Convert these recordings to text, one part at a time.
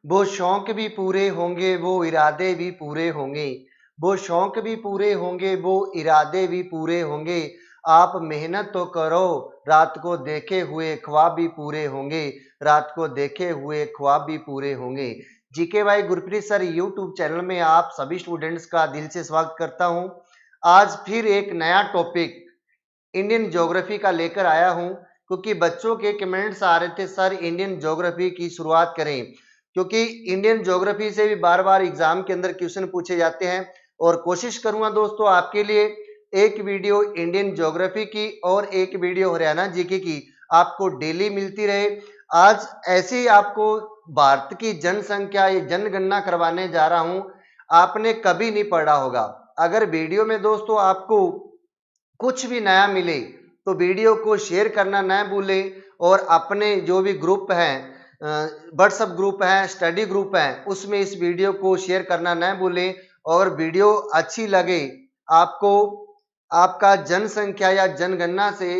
वो शौक भी पूरे होंगे, वो इरादे भी पूरे होंगे। वो शौक भी पूरे होंगे, वो इरादे भी पूरे होंगे। आप मेहनत तो करो, रात को देखे हुए ख्वाब भी पूरे होंगे। रात को देखे हुए ख्वाब भी पूरे होंगे। जीके भाई गुरप्रीत सर यूट्यूब चैनल में आप सभी स्टूडेंट्स का दिल से स्वागत करता हूं। आज फिर एक नया टॉपिक इंडियन ज्योग्राफी का लेकर आया हूं, क्योंकि बच्चों के कमेंट्स आ रहे थे सर इंडियन ज्योग्राफी की शुरुआत करें, क्योंकि इंडियन ज्योग्राफी से भी बार बार एग्जाम के अंदर क्वेश्चन पूछे जाते हैं। और कोशिश करूंगा दोस्तों आपके लिए एक वीडियो इंडियन ज्योग्राफी की और एक वीडियो हरियाणा जीके की आपको डेली मिलती रहे। आज ऐसे ही आपको भारत की जनसंख्या या जनगणना करवाने जा रहा हूं। आपने कभी नहीं पढ़ा होगा। अगर वीडियो में दोस्तों आपको कुछ भी नया मिले तो वीडियो को शेयर करना न भूलें, और अपने जो भी ग्रुप हैं, व्हाट्सएप ग्रुप है, स्टडी ग्रुप है, उसमें इस वीडियो को शेयर करना न भूलें। और वीडियो अच्छी लगे आपको, आपका जनसंख्या या जनगणना से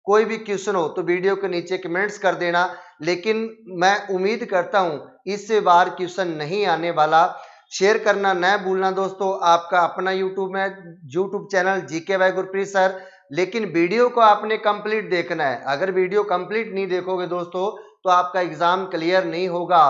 कोई भी क्वेश्चन हो तो वीडियो के नीचे कमेंट्स कर देना। लेकिन मैं उम्मीद करता हूं इससे बार क्वेश्चन नहीं आने वाला। शेयर करना न भूलना दोस्तों। आपका अपना YouTube channel GK by Gurpreet sir. लेकिन वीडियो को आपने कंप्लीट देखना है। अगर वीडियो कंप्लीट नहीं देखोगे दोस्तों तो आपका एग्जाम क्लियर नहीं होगा।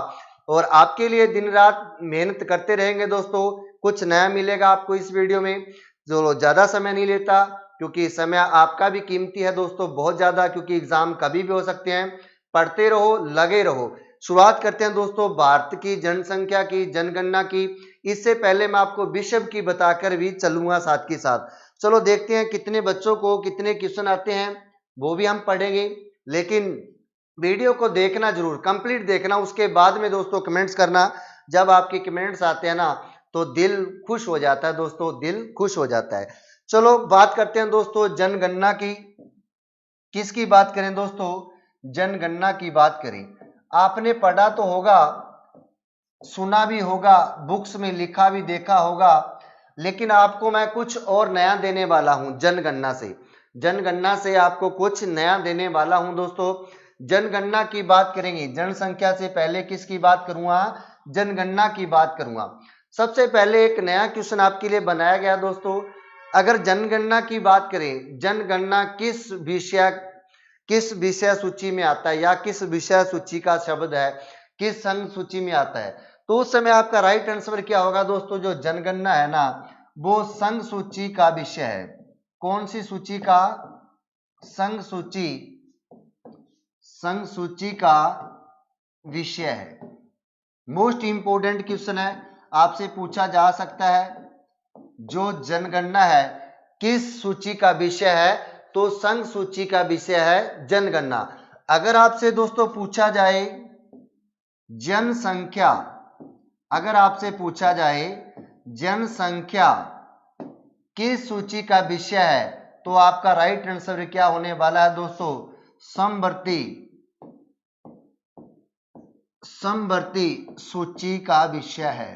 और आपके लिए दिन रात मेहनत करते रहेंगे दोस्तों। कुछ नया मिलेगा आपको इस वीडियो में, जो ज्यादा समय नहीं लेता, क्योंकि समय आपका भी कीमती है दोस्तों, बहुत ज्यादा, क्योंकि एग्जाम कभी भी हो सकते हैं। पढ़ते रहो, लगे रहो। शुरुआत करते हैं दोस्तों भारत की जनसंख्या की, जनगणना की। इससे पहले मैं आपको विश्व की बताकर भी चलूंगा साथ के साथ। चलो देखते हैं कितने बच्चों को कितने क्वेश्चन आते हैं, वो भी हम पढ़ेंगे। लेकिन वीडियो को देखना जरूर, कंप्लीट देखना। उसके बाद में दोस्तों कमेंट्स करना। जब आपके कमेंट्स आते हैं ना तो दिल खुश हो जाता है दोस्तों, दिल खुश हो जाता है। चलो बात करते हैं दोस्तों जनगणना की। किसकी बात करें दोस्तों? जनगणना की बात करें। आपने पढ़ा तो होगा, सुना भी होगा, बुक्स में लिखा भी देखा होगा, लेकिन आपको मैं कुछ और नया देने वाला हूं जनगणना से। जनगणना से आपको कुछ नया देने वाला हूं दोस्तों। जनगणना की बात करेंगे। जनसंख्या से पहले किसकी बात करूंगा? जनगणना की बात करूंगा। सबसे पहले एक नया क्वेश्चन आपके लिए बनाया गया दोस्तों। अगर जनगणना की बात करें, जनगणना किस विषय सूची में आता है, या किस विषय सूची का शब्द है, किस संघ सूची में आता है, तो उस समय आपका राइट आंसर क्या होगा दोस्तों? जो जनगणना है ना, वो संघ सूची का विषय है। कौन सी सूची का? संघ सूची, संघ सूची का विषय है। मोस्ट इंपोर्टेंट क्वेश्चन है, आपसे पूछा जा सकता है। जो जनगणना है किस सूची का विषय है? तो संघ सूची का विषय है जनगणना। अगर आपसे दोस्तों पूछा जाए जनसंख्या, अगर आपसे पूछा जाए जनसंख्या किस सूची का विषय है, तो आपका राइट आंसर क्या होने वाला है दोस्तों? समवर्ती, समवर्ती सूची का विषय है।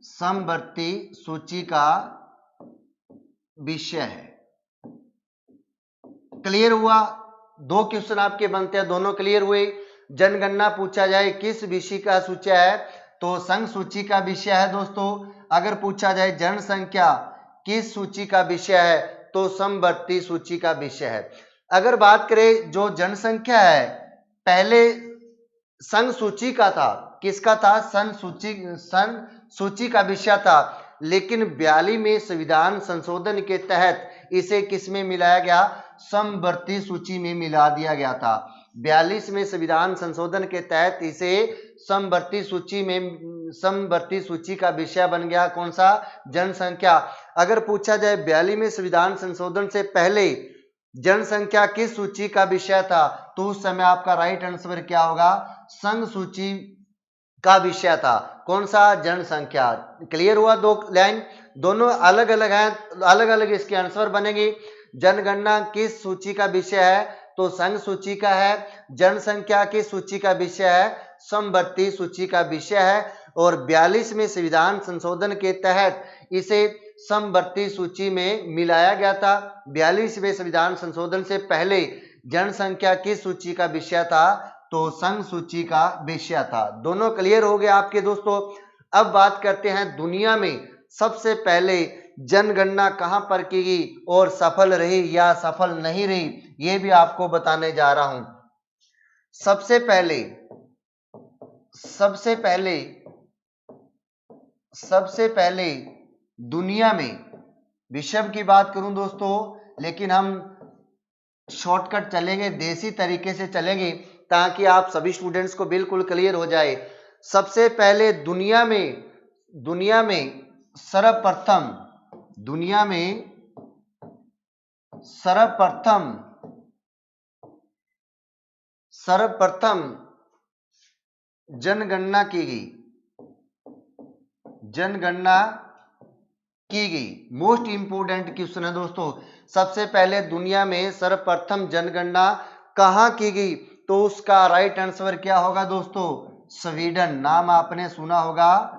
समवर्ती सूची का विषय है। क्लियर हुआ? दो क्वेश्चन आपके बनते हैं, दोनों क्लियर हुए। जनगणना पूछा जाए किस विषय का सूची है, तो संघ सूची का विषय है दोस्तों। अगर पूछा जाए जनसंख्या किस सूची का विषय है, तो समवर्ती सूची का विषय है। अगर बात करें जो जनसंख्या है, पहले संघ सूची का था। किसका था? संघ सूची का विषय था। लेकिन 42 में संविधान संशोधन के तहत इसे किस में मिलाया गया? समवर्ती सूची में मिला दिया गया था। 42 में संविधान संशोधन के तहत इसे समवर्ती सूची में, समवर्ती सूची का विषय बन गया। कौन सा? जनसंख्या। अगर पूछा जाए 42 में संविधान संशोधन से पहले जनसंख्या किस सूची का विषय था, तो उस समय आपका राइट आंसर क्या होगा? संघ सूची का विषय था। कौन सा? जनसंख्या। क्लियर हुआ? दो लाइन दोनों अलग अलग हैं, अलग अलग इसके आंसर बनेंगे। जनगणना किस सूची का विषय है, तो संघ सूची का है। जनसंख्या किस सूची का विषय है? समवर्ती सूची का विषय है। और 42 में संविधान संशोधन के तहत इसे समवर्ती सूची में मिलाया गया था। 42वें संविधान संशोधन से पहले जनसंख्या किस सूची का विषय था? तो संघ सूची का विषय था। दोनों क्लियर हो गए आपके दोस्तों। अब बात करते हैं दुनिया में सबसे पहले जनगणना कहां पर की गई और सफल रही या सफल नहीं रही, यह भी आपको बताने जा रहा हूं। सबसे पहले दुनिया में, विश्व की बात करूं दोस्तों, लेकिन हम शॉर्टकट चलेंगे, देसी तरीके से चलेंगे ताकि आप सभी स्टूडेंट्स को बिल्कुल क्लियर हो जाए। सबसे पहले दुनिया में सर्वप्रथम जनगणना की गई। मोस्ट इंपोर्टेंट क्वेश्चन है दोस्तों। सबसे पहले दुनिया में सर्वप्रथम जनगणना कहां की गई, तो उसका राइट आंसर क्या होगा दोस्तों? स्वीडन। नाम आपने सुना होगा,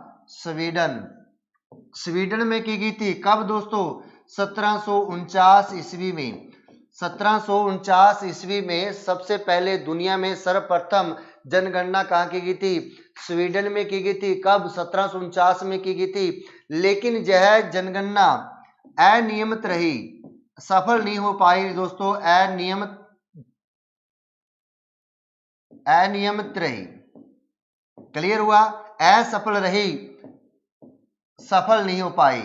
स्वीडन में की गई थी। कब दोस्तों? 1749 ईस्वी में। 1749 ईस्वी में सबसे पहले दुनिया में सर्वप्रथम जनगणना कहां की गई थी? स्वीडन में की गई थी। कब? 1749 में की गई थी। लेकिन यह जनगणना अनियमित रही, सफल नहीं हो पाई दोस्तों। अनियमित रही। क्लियर हुआ? असफल रही, सफल नहीं हो पाई।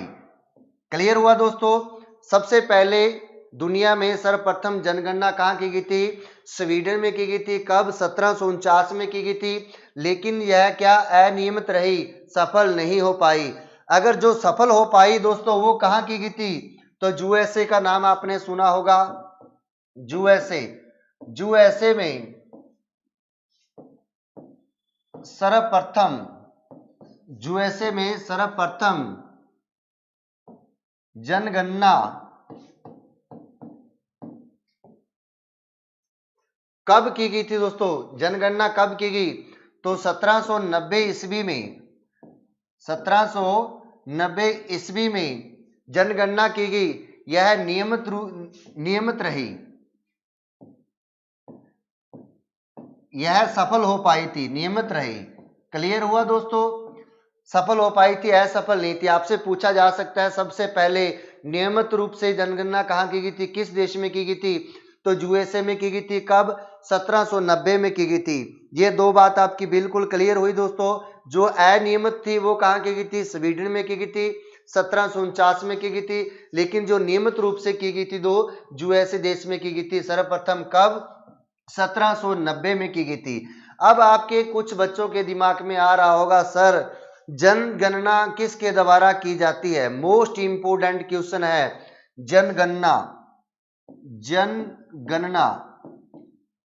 क्लियर हुआ दोस्तों? सबसे पहले दुनिया में सर्वप्रथम जनगणना कहां की गई थी? स्वीडन में की गई थी। कब? 1749 में की गई थी। लेकिन यह क्या? अनियमित रही, सफल नहीं हो पाई। अगर जो सफल हो पाई दोस्तों वो कहां की गई थी? तो यूएसए का नाम आपने सुना होगा। यूएसए में सर्वप्रथम जनगणना कब की गई थी दोस्तों? जनगणना कब की गई? तो 1790 ईस्वी में। 1790 ईस्वी में जनगणना की गई। यह नियमित रही, यह सफल हो पाई थी, नियमित रही। क्लियर हुआ दोस्तों? सफल हो पाई थी, असफल नहीं थी। आपसे पूछा जा सकता है सबसे पहले नियमित रूप से जनगणना कहां की गई थी, किस देश में की गई थी? तो यूएसए में की गई थी। कब? 1790 में की गई थी। ये दो बात आपकी बिल्कुल क्लियर हुई दोस्तों। जो अनियमित थी वो कहां की गई थी? स्वीडन में की गई थी। 1749 में की गई थी। लेकिन जो नियमित रूप से की गई थी दो यूएसए देश में की गई थी। सर्वप्रथम कब? 1790 में की गई थी। अब आपके कुछ बच्चों के दिमाग में आ रहा होगा, सर जनगणना किसके द्वारा की जाती है? मोस्ट इंपोर्टेंट क्वेश्चन है। जनगणना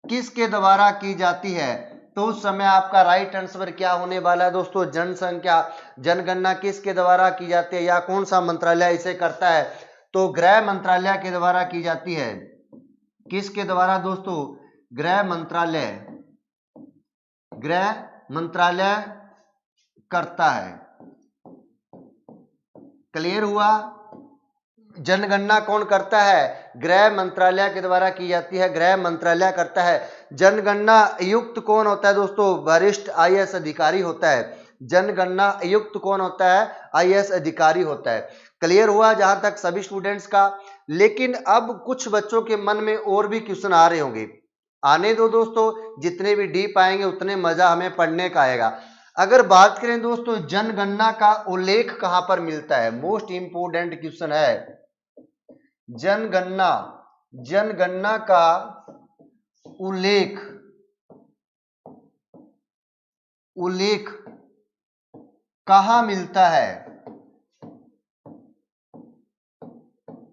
किसके द्वारा की जाती है? तो उस समय आपका राइट आंसर क्या होने वाला है दोस्तों? जनगणना किसके द्वारा की जाती है या कौन सा मंत्रालय इसे करता है? तो गृह मंत्रालय के द्वारा की जाती है। किसके द्वारा दोस्तों? गृह मंत्रालय करता है। क्लियर हुआ? जनगणना कौन करता है? गृह मंत्रालय के द्वारा की जाती है, गृह मंत्रालय करता है। जनगणना आयुक्त कौन होता है दोस्तों? वरिष्ठ आईएएस अधिकारी होता है। जनगणना आयुक्त कौन होता है? आईएएस अधिकारी होता है। क्लियर हुआ जहां तक सभी स्टूडेंट्स का? लेकिन अब कुछ बच्चों के मन में और भी क्वेश्चन आ रहे होंगे। आने दो दोस्तों, जितने भी डीप आएंगे उतने मजा हमें पढ़ने का आएगा। अगर बात करें दोस्तों जनगणना का उल्लेख कहां पर मिलता है? मोस्ट इंपोर्टेंट क्वेश्चन है। जनगणना का उल्लेख कहां मिलता है?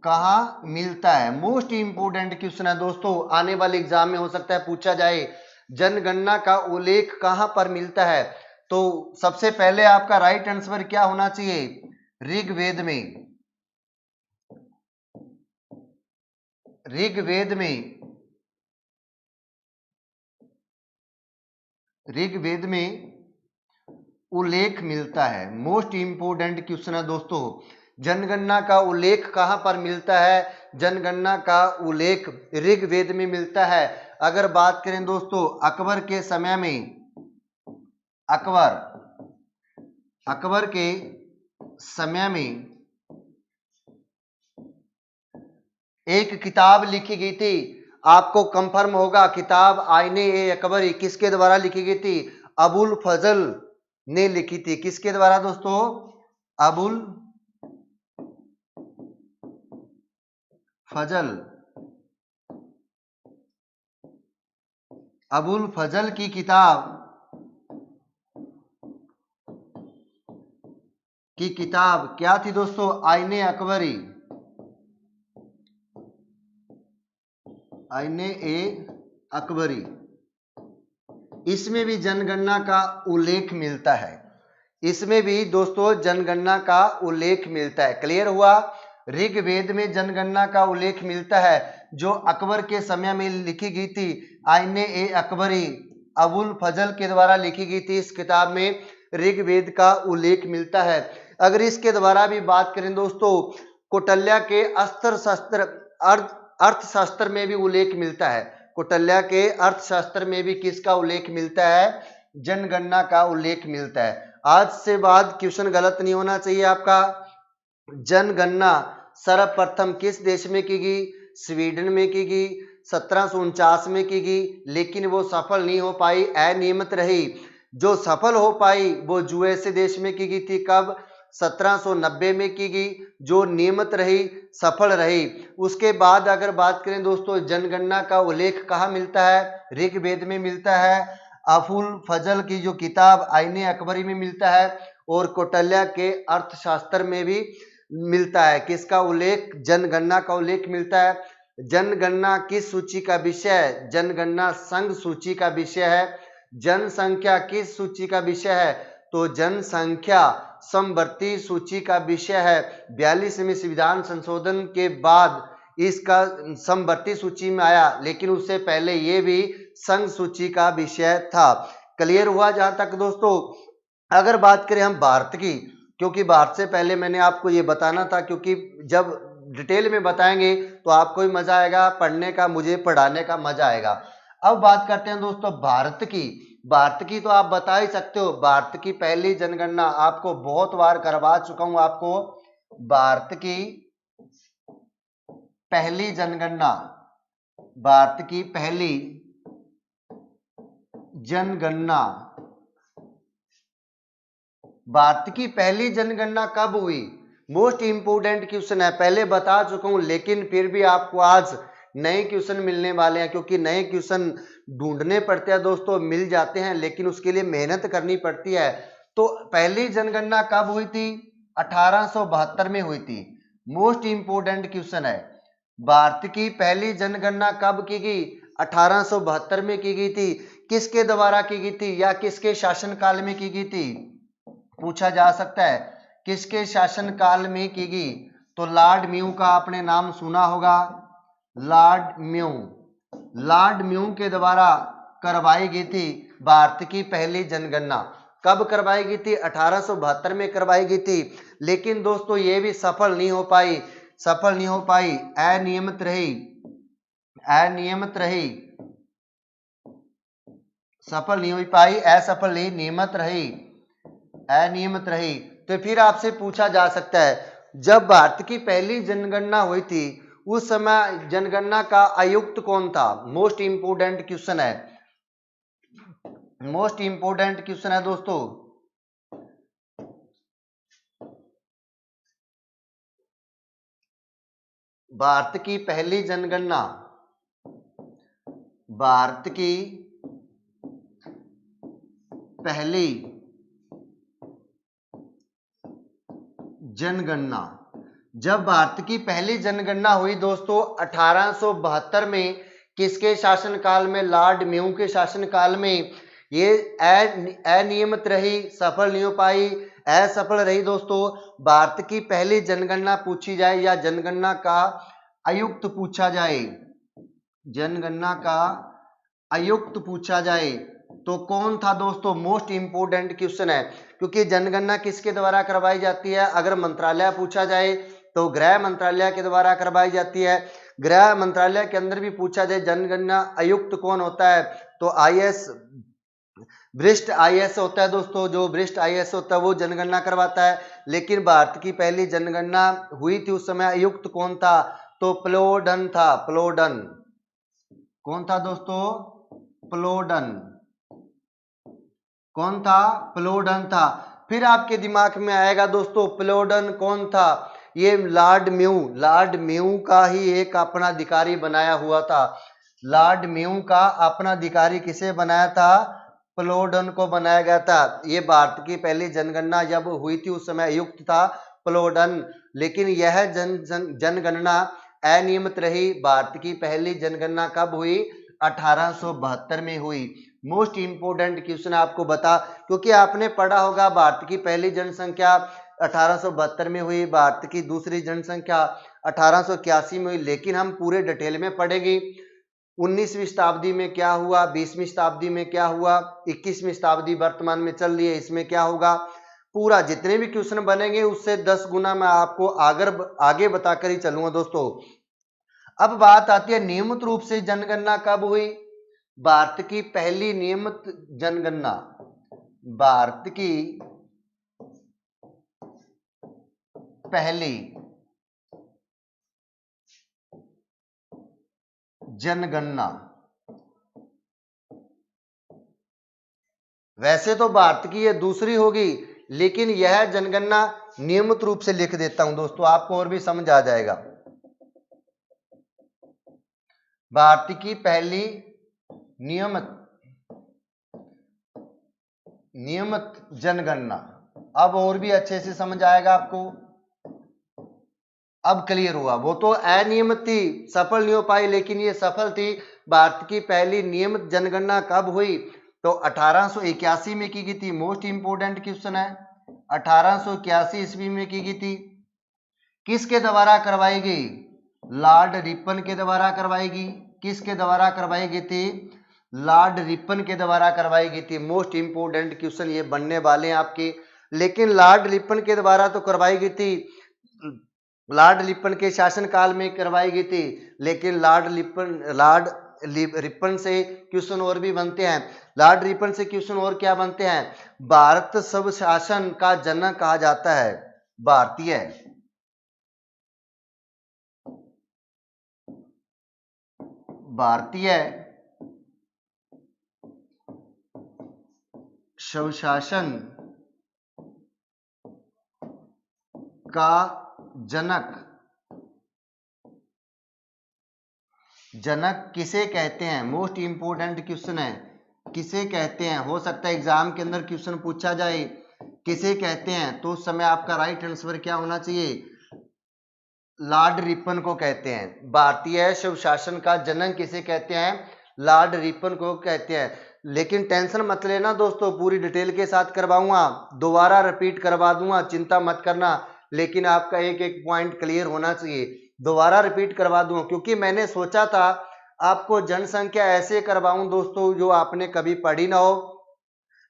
कहां मिलता है? मोस्ट इंपोर्टेंट क्वेश्चन है दोस्तों। आने वाले एग्जाम में हो सकता है पूछा जाए जनगणना का उल्लेख कहां पर मिलता है। तो सबसे पहले आपका राइट आंसर क्या होना चाहिए? ऋग्वेद में उल्लेख मिलता है। मोस्ट इंपोर्टेंट क्वेश्चन है दोस्तों। जनगणना का उल्लेख कहां पर मिलता है? जनगणना का उल्लेख ऋग्वेद में मिलता है। अगर बात करें दोस्तों अकबर के समय में, अकबर के समय में एक किताब लिखी गई थी, आपको कंफर्म होगा, किताब आईने ए अकबरी किसके द्वारा लिखी गई थी? अबुल फजल ने लिखी थी। किसके द्वारा दोस्तों? अबुल फजल, अबुल फजल की किताब क्या थी दोस्तों? आईने अकबरी, आईने ए अकबरी। इसमें भी जनगणना का उल्लेख मिलता है, इसमें भी दोस्तों जनगणना का उल्लेख मिलता है। क्लियर हुआ? ऋग्वेद में जनगणना का उल्लेख मिलता है जो अकबर के समय में लिखी गई थी, आईने ए अकबरी अबुल फजल के द्वारा लिखी गई थी। इस किताब में ऋग्वेद का उल्लेख मिलता है। अगर इसके द्वारा भी बात करें दोस्तों, कौटिल्य के अस्त्र शस्त्र अर्थशास्त्र में भी उल्लेख मिलता है। कौटिल्य के अर्थशास्त्र में भी किसका उल्लेख मिलता है? जनगणना का उल्लेख मिलता है। आज से बाद क्वेश्चन गलत नहीं होना चाहिए आपका। जनगणना सर्वप्रथम किस देश में की गई? स्वीडन में की गई, 1749 में की गई, लेकिन वो सफल नहीं हो पाई, अनियमित रही। जो सफल हो पाई वो यूएसए देश में की गई थी। कब? 1790 में की गई, जो नियमित रही, सफल रही। उसके बाद अगर बात करें दोस्तों, जनगणना का उल्लेख कहाँ मिलता है? ऋग्वेद में मिलता है, अबुल फजल की जो किताब आईने अकबरी में मिलता है, और कौटिल्य के अर्थशास्त्र में भी मिलता है। किसका उल्लेख? जनगणना का उल्लेख मिलता है। जनगणना किस सूची का विषय है? जनगणना संघ सूची का विषय है। जनसंख्या किस सूची का विषय है? तो जनसंख्या समवर्ती सूची का विषय है। 42वें संविधान संशोधन के बाद इसका समवर्ती सूची में आया, लेकिन उससे पहले ये भी संघ सूची का विषय था। क्लियर हुआ जहां तक दोस्तों? अगर बात करें हम भारत की, क्योंकि भारत से पहले मैंने आपको ये बताना था, क्योंकि जब डिटेल में बताएंगे तो आपको भी मजा आएगा पढ़ने का, मुझे पढ़ाने का मजा आएगा। अब बात करते हैं दोस्तों भारत की। भारत की तो आप बता ही सकते हो, भारत की पहली जनगणना आपको बहुत बार करवा चुका हूं। आपको भारत की पहली जनगणना, भारत की पहली जनगणना, भारत की पहली जनगणना कब हुई? मोस्ट इंपोर्टेंट क्वेश्चन है, पहले बता चुका हूं, लेकिन फिर भी आपको आज नए क्वेश्चन मिलने वाले हैं, क्योंकि नए क्वेश्चन ढूंढने पड़ते हैं दोस्तों। मिल जाते हैं लेकिन उसके लिए मेहनत करनी पड़ती है। तो पहली जनगणना कब हुई थी? 1872 में हुई थी। मोस्ट इंपोर्टेंट क्वेश्चन है, भारत की पहली जनगणना कब की गई? 1872 में की गई थी। किसके द्वारा की गई थी या किसके शासनकाल में की गई थी? पूछा जा सकता है किसके शासनकाल में की गई? तो लॉर्ड म्यू का आपने नाम सुना होगा। लॉर्ड म्यू के द्वारा करवाई गई थी भारत की पहली जनगणना। कब करवाई गई थी? 1872 में करवाई गई थी। लेकिन दोस्तों ये भी सफल नहीं हो पाई, अनियमित रही, सफल नहीं हो पाई, असफल नहीं, अनियमित रही। तो फिर आपसे पूछा जा सकता है, जब भारत की पहली जनगणना हुई थी उस समय जनगणना का आयुक्त कौन था? मोस्ट इंपोर्टेंट क्वेश्चन है, मोस्ट इंपोर्टेंट क्वेश्चन है दोस्तों। भारत की पहली जनगणना, भारत की पहली जनगणना, जब भारत की पहली जनगणना हुई दोस्तों 1872 में, किसके शासनकाल में? लॉर्ड म्यू के शासनकाल में। ये अनियमित रही, सफल नहीं हो पाई, असफल रही दोस्तों। भारत की पहली जनगणना पूछी जाए या जनगणना का आयुक्त पूछा जाए, जनगणना का आयुक्त पूछा जाए तो कौन था दोस्तों? मोस्ट इंपोर्टेंट क्वेश्चन है, क्योंकि जनगणना किसके द्वारा करवाई जाती है? अगर मंत्रालय पूछा जाए तो गृह मंत्रालय के द्वारा करवाई जाती है। गृह मंत्रालय के अंदर भी पूछा जाए जनगणना आयुक्त कौन होता है, तो आईएएस, वरिष्ठ आईएएस होता है दोस्तों। जो वरिष्ठ आईएएस होता है वो जनगणना करवाता है। लेकिन भारत की पहली जनगणना हुई थी उस समय आयुक्त कौन था, तो प्लोडन था। प्लोडन कौन था दोस्तों, प्लोडन। कौन था, प्लोडन था। फिर आपके दिमाग में आएगा दोस्तों प्लोडन कौन था, ये लॉर्ड म्यू का ही एक अपना अधिकारी बनाया हुआ था। लॉर्ड म्यू का अपना अधिकारी किसे बनाया था, प्लोडन को बनाया गया था। ये भारत की पहली जनगणना जब हुई थी उस समय आयुक्त था प्लोडन। लेकिन यह जनगणना अनियमित रही। भारत की पहली जनगणना कब हुई, 1872 में हुई। मोस्ट इंपोर्टेंट क्वेश्चन आपको बता, क्योंकि आपने पढ़ा होगा भारत की पहली जनसंख्या 1872 में हुई, भारत की दूसरी जनसंख्या 1881 में हुई। लेकिन हम पूरे डिटेल में पढ़ेंगे 19वीं शताब्दी में क्या हुआ, 20वीं शताब्दी में क्या हुआ, 21वीं शताब्दी वर्तमान में चल रही है, इसमें क्या होगा। पूरा जितने भी क्वेश्चन बनेंगे उससे 10 गुना मैं आपको आगे बताकर ही चलूंगा दोस्तों। अब बात आती है नियमित रूप से जनगणना कब हुई। भारत की पहली नियमित जनगणना, भारत की पहली जनगणना, वैसे तो भारत की यह दूसरी होगी, लेकिन यह जनगणना नियमित रूप से लिख देता हूं दोस्तों, आपको और भी समझ आ जाएगा। भारत की पहली नियमित जनगणना, अब और भी अच्छे से समझ आएगा आपको। अब क्लियर हुआ, वो तो अनियमित थी, सफल नहीं हो पाई, लेकिन ये सफल थी। भारत की पहली नियमित जनगणना कब हुई, तो 1881 में की गई थी। मोस्ट इंपोर्टेंट क्वेश्चन है, 1881 ईस्वी में की गई थी। किसके द्वारा करवाई गई, लॉर्ड रिपन के द्वारा करवाई गई। किसके द्वारा करवाई गई थी, लॉर्ड रिपन के द्वारा करवाई गई थी। मोस्ट इंपोर्टेंट क्वेश्चन ये बनने वाले हैं आपके। लेकिन लॉर्ड रिपन के द्वारा तो करवाई गई थी, लॉर्ड रिपन के शासनकाल में करवाई गई थी। लेकिन लॉर्ड रिपन से क्वेश्चन और भी बनते हैं। लॉर्ड रिपन से क्वेश्चन और क्या बनते हैं, भारत स्वशासन का जनक कहा जाता है। भारतीय स्वशासन का जनक किसे कहते हैं। मोस्ट इंपोर्टेंट क्वेश्चन है, किसे कहते हैं। हो सकता है एग्जाम के अंदर क्वेश्चन पूछा जाए किसे कहते हैं, तो उस समय आपका राइट आंसर क्या होना चाहिए, लॉर्ड रिपन को कहते हैं। भारतीय स्वशासन का जनक किसे कहते हैं, लॉर्ड रिपन को कहते हैं। लेकिन टेंशन मत लेना दोस्तों, पूरी डिटेल के साथ करवाऊंगा, दोबारा रिपीट करवा दूंगा, चिंता मत करना। लेकिन आपका एक एक पॉइंट क्लियर होना चाहिए, दोबारा रिपीट करवा दूंगा, क्योंकि मैंने सोचा था आपको जनसंख्या ऐसे करवाऊं दोस्तों जो आपने कभी पढ़ी ना हो,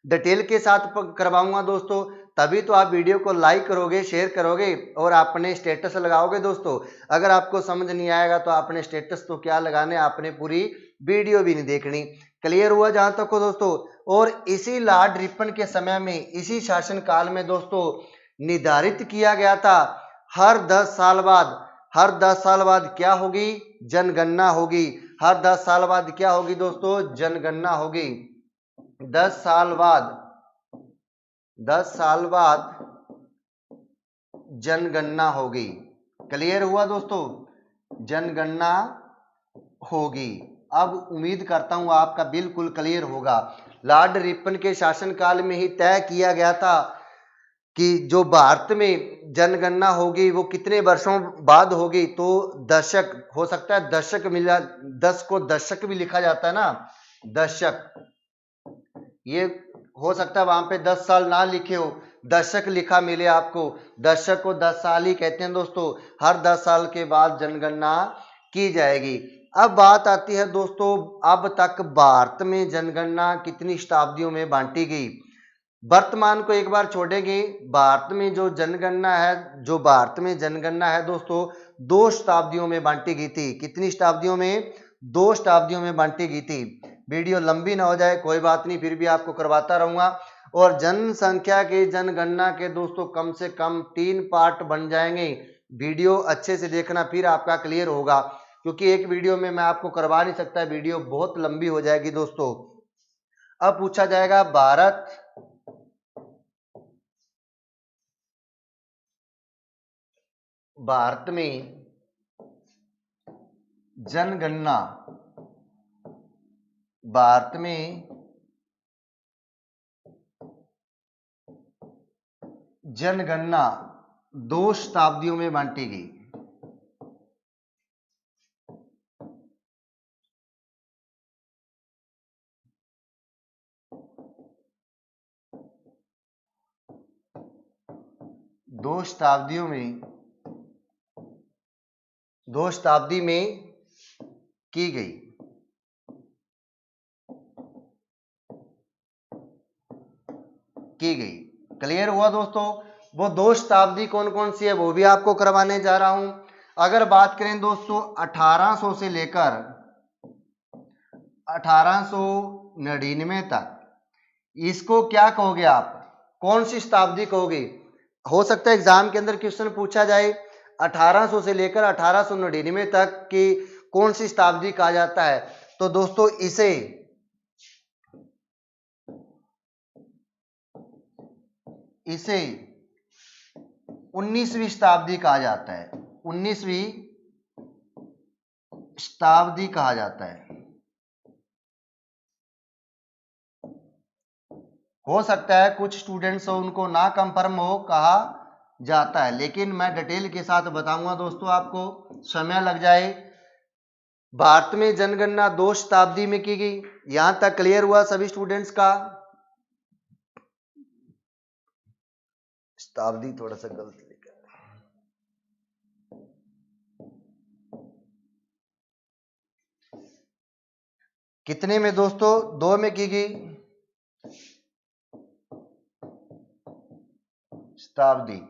डिटेल के साथ करवाऊंगा दोस्तों। तभी तो आप वीडियो को लाइक करोगे, शेयर करोगे और आपने स्टेटस लगाओगे दोस्तों। अगर आपको समझ नहीं आएगा तो आपने स्टेटस तो क्या लगाने, आपने पूरी वीडियो भी नहीं देखनी। क्लियर हुआ जहां तक हो दोस्तों। और इसी लॉर्ड रिपन के समय में, इसी शासन काल में दोस्तों निर्धारित किया गया था हर 10 साल बाद क्या होगी, जनगणना होगी। हर 10 साल बाद क्या होगी दोस्तों, जनगणना होगी। 10 साल बाद जनगणना होगी। क्लियर हुआ दोस्तों, जनगणना होगी। अब उम्मीद करता हूं आपका बिल्कुल क्लियर होगा। लॉर्ड रिपन के शासनकाल में ही तय किया गया था कि जो भारत में जनगणना होगी वो कितने वर्षों बाद होगी, तो दशक, हो सकता है दशक मिला, 10 को दशक भी लिखा जाता है ना, दशक, ये हो सकता है वहां पे 10 साल ना लिखे हो, दशक लिखा मिले आपको। दशक को 10 साल ही कहते हैं दोस्तों। हर 10 साल के बाद जनगणना की जाएगी। अब बात आती है दोस्तों, अब तक भारत में जनगणना कितनी शताब्दियों में बांटी गई। वर्तमान को एक बार छोड़ेंगे, भारत में जो जनगणना है, जो भारत में जनगणना है दोस्तों 2 शताब्दियों में बांटी गई थी। कितनी शताब्दियों में? 2 शताब्दियों में बांटी गई थी। वीडियो लंबी ना हो जाए कोई बात नहीं, फिर भी आपको करवाता रहूंगा। और जनसंख्या के जनगणना के दोस्तों कम से कम 3 पार्ट बन जाएंगे। वीडियो अच्छे से देखना, फिर आपका क्लियर होगा, क्योंकि एक वीडियो में मैं आपको करवा नहीं सकता, वीडियो बहुत लंबी हो जाएगी दोस्तों। अब पूछा जाएगा भारत में जनगणना, भारत में जनगणना 2 शताब्दियों में बांटी गई। दो शताब्दी में की गई। क्लियर हुआ दोस्तों? वो 2 शताब्दी कौन कौन सी है वो भी आपको करवाने जा रहा हूं। अगर बात करें दोस्तों 1800 से लेकर 1899 तक, इसको क्या कहोगे आप? कौन सी शताब्दी कहोगे? हो सकता है एग्जाम के अंदर क्वेश्चन पूछा जाए 1800 से लेकर 1899 तक की कौन सी शताब्दी कहा जाता है। तो दोस्तों इसे इसे 19वीं शताब्दी कहा जाता है। 19वीं शताब्दी कहा जाता है। हो सकता है कुछ स्टूडेंट्स उनको ना कंफर्म हो, कहा जाता है, लेकिन मैं डिटेल के साथ बताऊंगा दोस्तों, आपको समय लग जाए। भारत में जनगणना 2 शताब्दी में की गई। यहां तक क्लियर हुआ सभी स्टूडेंट्स का? शताब्दी थोड़ा सा गलत लिखा है। कितने में दोस्तों? 2 में की गई शताब्दी।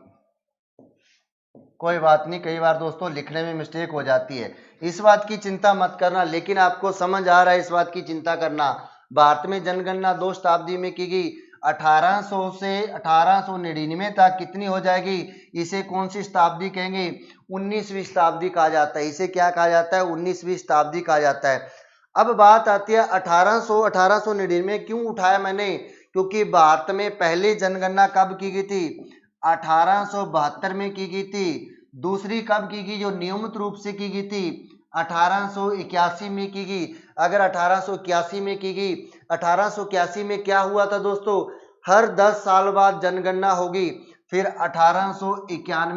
कोई बात नहीं, कई बार दोस्तों लिखने में मिस्टेक हो जाती है, इस बात की चिंता मत करना, लेकिन आपको समझ आ रहा है इस बात की चिंता करना। भारत में जनगणना 2 शताब्दी में की गई। 1800 से 1899 तक कितनी हो जाएगी? इसे कौन सी शताब्दी कहेंगे? 19वीं शताब्दी कहा जाता है। इसे क्या कहा जाता है? 19वीं शताब्दी कहा जाता है। अब बात आती है 1899 क्यों उठाया मैंने? क्योंकि भारत में पहली जनगणना कब की गई थी? 1872 में की गई थी। दूसरी कब की गई जो नियमित रूप से की गई थी? 1881 में की गई। अगर 1881 में की गई, 1881 में क्या हुआ था दोस्तों? हर 10 साल बाद जनगणना होगी। फिर 1891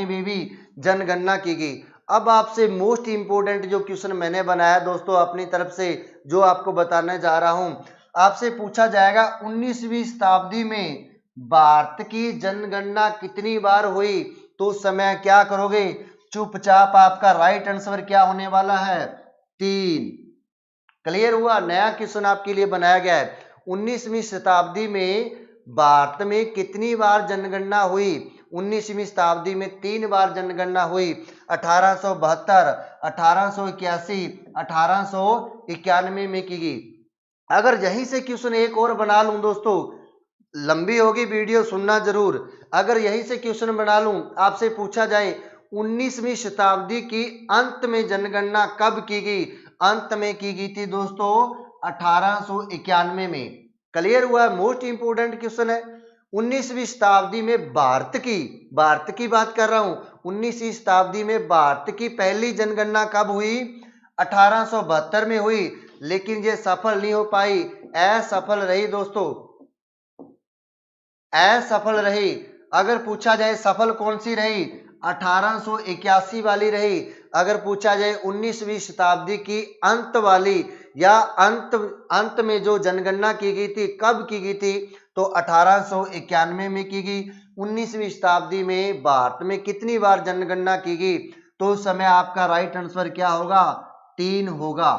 में भी जनगणना की गई। अब आपसे मोस्ट इंपोर्टेंट जो क्वेश्चन मैंने बनाया दोस्तों अपनी तरफ से, जो आपको बताने जा रहा हूं, आपसे पूछा जाएगा 19वीं शताब्दी में भारत की जनगणना कितनी बार हुई? तो उस समय क्या करोगे? चुपचाप आपका राइट आंसर क्या होने वाला है? 3। क्लियर हुआ? नया क्वेश्चन आपके लिए बनाया गया है। 19वीं शताब्दी में भारत में कितनी बार जनगणना हुई? 19वीं शताब्दी में 3 बार जनगणना हुई। 1872, 1881, 1891 में की गई। अगर यहीं से क्वेश्चन एक और बना लूं दोस्तों, लंबी होगी वीडियो, सुनना जरूर। अगर यहीं से क्वेश्चन बना लूं, आपसे पूछा जाए 19वीं शताब्दी की अंत में जनगणना कब की गई? अंत में की गई थी दोस्तों 1891 में। क्लियर हुआ? मोस्ट इंपोर्टेंट क्वेश्चन है। 19वीं शताब्दी में भारत की बात कर रहा हूं। 19वीं शताब्दी में भारत की पहली जनगणना कब हुई? 1872 में हुई, लेकिन ये सफल नहीं हो पाई, असफल रही दोस्तों, असफल रही। अगर पूछा जाए सफल कौन सी रही? 1881 वाली रही। अगर पूछा जाए 19वीं शताब्दी की अंत वाली या अंत में जो जनगणना की गई थी कब की गई थी? तो 1891 में की गई। 19वीं शताब्दी में भारत में कितनी बार जनगणना की गई? तो उस समय आपका राइट आंसर क्या होगा? 3 होगा।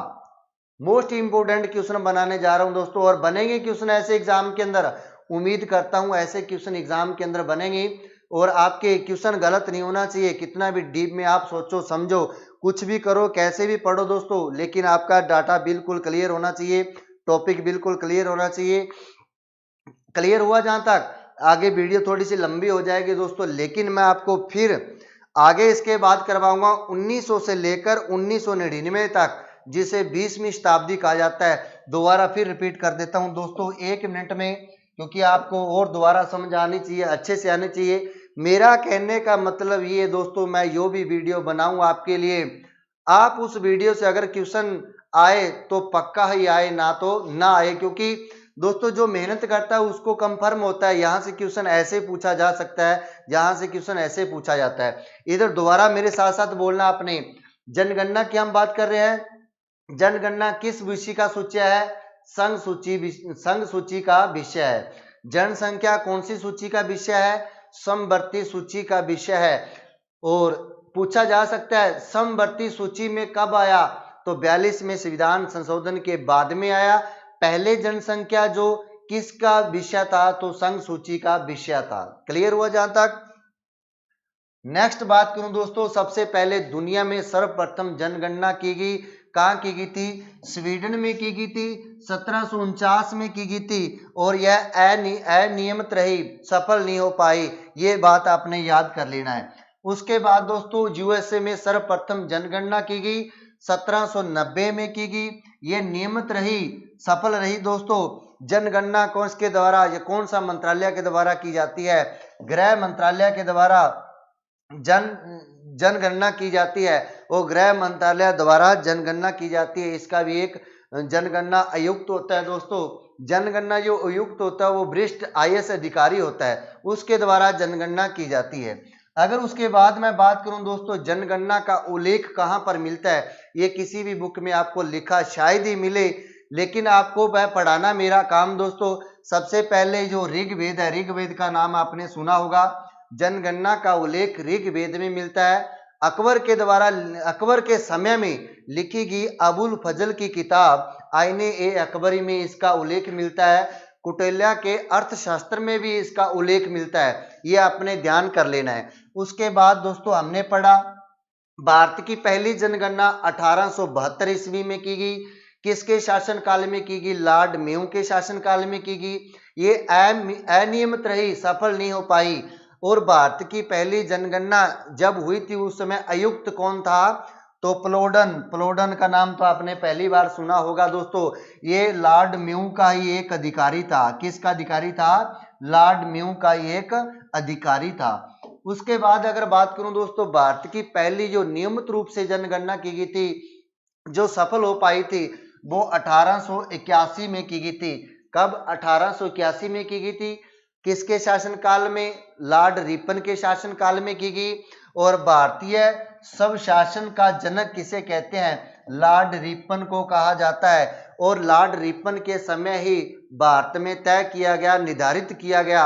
मोस्ट इंपोर्टेंट क्वेश्चन बनाने जा रहा हूं दोस्तों, और बनेंगे क्वेश्चन ऐसे एग्जाम के अंदर, उम्मीद करता हूं ऐसे क्वेश्चन एग्जाम के अंदर बनेंगे। और आपके क्वेश्चन गलत नहीं होना चाहिए। कितना भी डीप में आप सोचो समझो कुछ भी करो कैसे भी पढ़ो दोस्तों, लेकिन आपका डाटा बिल्कुल क्लियर होना चाहिए, टॉपिक बिल्कुल क्लियर होना चाहिए। क्लियर हुआ? जहां तक आगे वीडियो थोड़ी सी लंबी हो जाएगी दोस्तों, लेकिन मैं आपको फिर आगे इसके बाद करवाऊंगा 1900 से लेकर 1999 तक, जिसे 20वीं शताब्दी कहा जाता है। दोबारा फिर रिपीट कर देता हूं दोस्तों 1 मिनट में, क्योंकि आपको और दोबारा समझ आनी चाहिए, अच्छे से आनी चाहिए। मेरा कहने का मतलब ये दोस्तों, मैं जो भी वीडियो बनाऊं आपके लिए, आप उस वीडियो से अगर क्वेश्चन आए तो पक्का ही आए, ना तो ना आए, क्योंकि दोस्तों जो मेहनत करता है उसको कंफर्म होता है यहां से क्वेश्चन ऐसे पूछा जा सकता है, यहां से क्वेश्चन ऐसे पूछा जाता है। इधर दोबारा मेरे साथ साथ बोलना आपने। जनगणना की हम बात कर रहे हैं। जनगणना किस विषय का सूची है? संघ सूची का विषय है। जनसंख्या कौन सी सूची का विषय है? समवर्ती सूची का विषय है। और पूछा जा सकता है समवर्ती सूची में कब आया? तो 42 में संविधान संशोधन के बाद में आया। पहले जनसंख्या जो किसका विषय था? तो संघ सूची का विषय था। क्लियर हुआ जहां तक? नेक्स्ट बात करूं दोस्तों, सबसे पहले दुनिया में सर्वप्रथम जनगणना की गई, कहां की गई थी? स्वीडन में की गई थी, 1749 में की गई थी, और यह अनियमित रही, सफल नहीं हो पाई। ये बात आपने याद कर लेना है। उसके बाद दोस्तों यूएसए में सर्वप्रथम जनगणना की गई, 1790 में की गई। ये नियमित रही, सफल रही दोस्तों। जनगणना कौन के द्वारा या कौन सा मंत्रालय के द्वारा की जाती है? गृह मंत्रालय के द्वारा जनगणना की जाती है। वो गृह मंत्रालय द्वारा जनगणना की जाती है। इसका भी एक जनगणना आयुक्त होता है दोस्तों। जनगणना जो आयुक्त होता है वो वरिष्ठ आईएएस अधिकारी होता है, उसके द्वारा जनगणना की जाती है। अगर उसके बाद मैं बात करूं दोस्तों, जनगणना का उल्लेख कहां पर मिलता है? ये किसी भी बुक में आपको लिखा शायद ही मिले, लेकिन आपको वह पढ़ाना मेरा काम दोस्तों। सबसे पहले जो ऋग्वेद है, ऋग्वेद का नाम आपने सुना होगा। जनगणना का उल्लेख ऋग्वेद में मिलता है। अकबर के द्वारा, अकबर के समय में लिखी गई अबुल फजल की किताब आईने ए अकबरी में इसका उल्लेख मिलता है। कुटिल्या के अर्थशास्त्र में भी इसका उल्लेख मिलता है। ये आपने ध्यान कर लेना है। उसके बाद दोस्तों हमने पढ़ा भारत की पहली जनगणना 1872 ईस्वी में की गई। किसके शासनकाल में की गई? लॉर्ड मेयो के शासनकाल में की गई। ये अनियमित रही, सफल नहीं हो पाई। और भारत की पहली जनगणना जब हुई थी उस समय आयुक्त कौन था? तो प्लोडन का नाम तो आपने पहली बार सुना होगा दोस्तों। ये लॉर्ड मेयो का ही एक अधिकारी था। किसका अधिकारी था? लॉर्ड मेयो का ही एक अधिकारी था। उसके बाद अगर बात करूं दोस्तों, भारत की पहली जो नियमित रूप से जनगणना की गई थी, जो सफल हो पाई थी, वो 1881 में की गई थी। कब? 1881 में की गई थी। किसके शासनकाल में? लॉर्ड रिपन के शासनकाल में की गई। और भारतीय स्वशासन का जनक किसे कहते हैं? लॉर्ड रिपन को कहा जाता है। और लॉर्ड रिपन के समय ही भारत में तय किया गया, निर्धारित किया गया,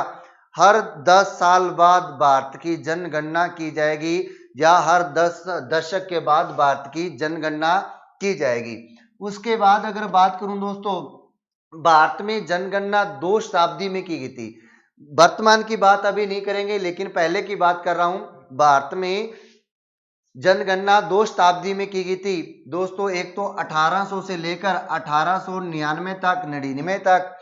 हर 10 साल बाद भारत की जनगणना की जाएगी, या हर 10 दशक के बाद भारत की जनगणना की जाएगी। उसके बाद अगर बात करूं दोस्तों, भारत में जनगणना 2 शताब्दी में की गई थी। वर्तमान की बात अभी नहीं करेंगे, लेकिन पहले की बात कर रहा हूं। भारत में जनगणना 2 शताब्दी में की गई थी दोस्तों। एक तो 1800 से लेकर 1899 तक, 99 तक।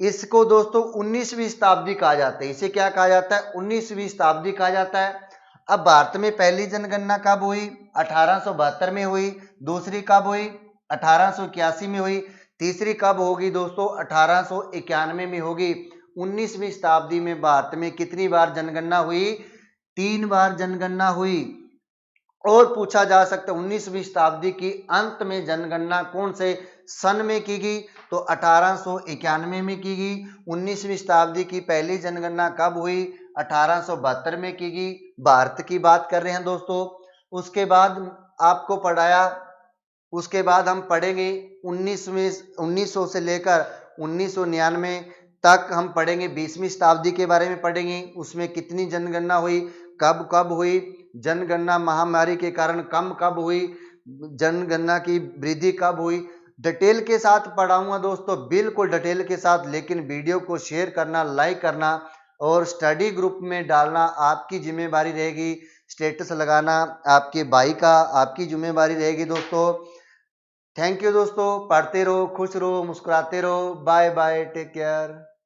इसको दोस्तों 19वीं शताब्दी कहा जाता है। इसे क्या कहा जाता है? 19वीं शताब्दी कहा जाता है। अब भारत में पहली जनगणना कब हुई? 1872 में हुई। दूसरी कब हुई? 1881 में हुई। तीसरी कब होगी दोस्तों? 1891 में होगी। 19वीं शताब्दी में भारत में कितनी बार जनगणना हुई? 3 बार जनगणना हुई। और पूछा जा सकता है 19वीं शताब्दी की अंत में जनगणना कौन से सन में की गई? तो 1891 में की गई। 19वीं शताब्दी की पहली जनगणना कब हुई? 1872 में की गई। भारत की बात कर रहे हैं दोस्तों। उसके बाद आपको पढ़ाया, उसके बाद हम पढ़ेंगे 1900 से लेकर 1999 तक हम पढ़ेंगे 20वीं शताब्दी के बारे में पढ़ेंगे। उसमें कितनी जनगणना हुई, कब कब हुई, जनगणना महामारी के कारण कम कब हुई, जनगणना की वृद्धि कब हुई। डिटेल के साथ पढ़ाऊंगा दोस्तों, बिल्कुल डिटेल के साथ। लेकिन वीडियो को शेयर करना, लाइक करना और स्टडी ग्रुप में डालना आपकी जिम्मेदारी रहेगी। स्टेटस लगाना आपके भाई का, आपकी जिम्मेदारी रहेगी दोस्तों। थैंक यू दोस्तों, पढ़ते रहो, खुश रहो, मुस्कुराते रहो। Bye bye, take care.